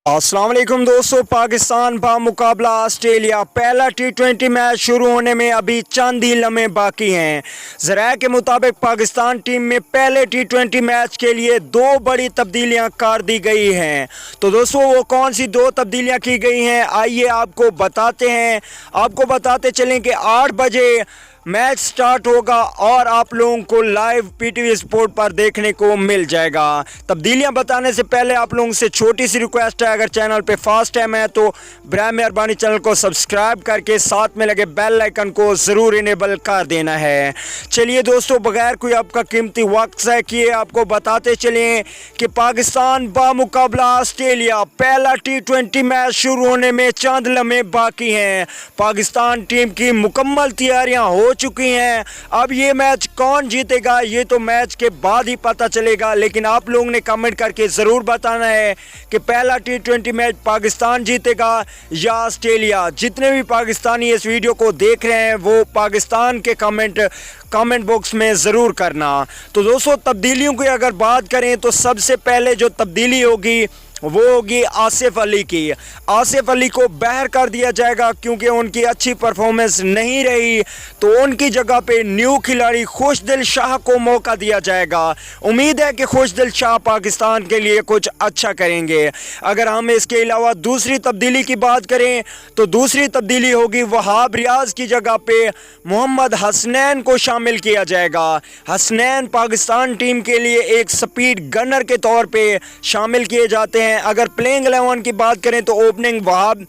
अस्सलाम वालेकुम दोस्तों, पाकिस्तान मुकाबला ऑस्ट्रेलिया पहला T20 मैच शुरू होने में अभी चंद ही लम्हे बाकी हैं। ज़राए के मुताबिक पाकिस्तान टीम में पहले T20 मैच के लिए दो बड़ी तब्दीलियां कर दी गई हैं। तो दोस्तों वो कौन सी दो तब्दीलियां की गई हैं, आइए आपको बताते हैं। आपको बताते चलें कि 8 बजे मैच स्टार्ट होगा और आप लोगों को लाइव PTV स्पोर्ट पर देखने को मिल जाएगा। तब्दीलियां बताने से पहले आप लोगों से छोटी सी रिक्वेस्ट है, अगर चैनल पे फर्स्ट टाइम है तो बराए मेहरबानी चैनल को सब्सक्राइब करके साथ में लगे बेल आइकन को ज़रूर इनेबल कर देना है। चलिए दोस्तों, बगैर कोई आपका कीमती वक्त ज़ाया किए आपको बताते चलें कि पाकिस्तान बामुकाबला ऑस्ट्रेलिया पहला T20 मैच शुरू होने में चंद लम्हे बाकी हैं। पाकिस्तान टीम की मुकम्मल तैयारियां हो चुकी हैं। अब ये मैच कौन जीतेगा ये तो मैच के बाद ही पता चलेगा, लेकिन आप लोगों ने कमेंट करके ज़रूर बताना है कि पहला T20 मैच पाकिस्तान जीतेगा या ऑस्ट्रेलिया। जितने भी पाकिस्तानी इस वीडियो को देख रहे हैं वो पाकिस्तान के कमेंट बॉक्स में ज़रूर करना। तो दोस्तों, तब्दीलियों की अगर बात करें तो सबसे पहले जो तब्दीली होगी वो होगी आसिफ अली की। आसिफ अली को बाहर कर दिया जाएगा क्योंकि उनकी अच्छी परफॉर्मेंस नहीं रही, तो उनकी जगह पे न्यू खिलाड़ी खुशदिल शाह को मौका दिया जाएगा। उम्मीद है कि खुशदिल शाह पाकिस्तान के लिए कुछ अच्छा करेंगे। अगर हम इसके अलावा दूसरी तब्दीली की बात करें तो दूसरी तब्दीली होगी वहाब रियाज की जगह पे मोहम्मद हसनैन को शामिल किया जाएगा। हसनैन पाकिस्तान टीम के लिए एक स्पीड गनर के तौर पे शामिल किए जाते हैं। अगर प्लेइंग 11 की बात करें तो ओपनिंग वहाब,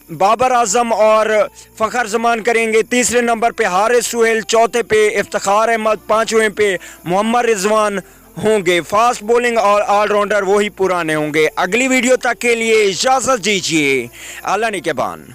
बाबर आजम और फ़खर जमान करेंगे। तीसरे नंबर पे हारिस सुहेल, चौथे पे इफ्तिखार अहमद, पांचवें पे मोहम्मद रिजवान होंगे। फास्ट बॉलिंग और ऑलराउंडर वही पुराने होंगे। अगली वीडियो तक के लिए इजाज़त दीजिए। अल्लाह निगहबान।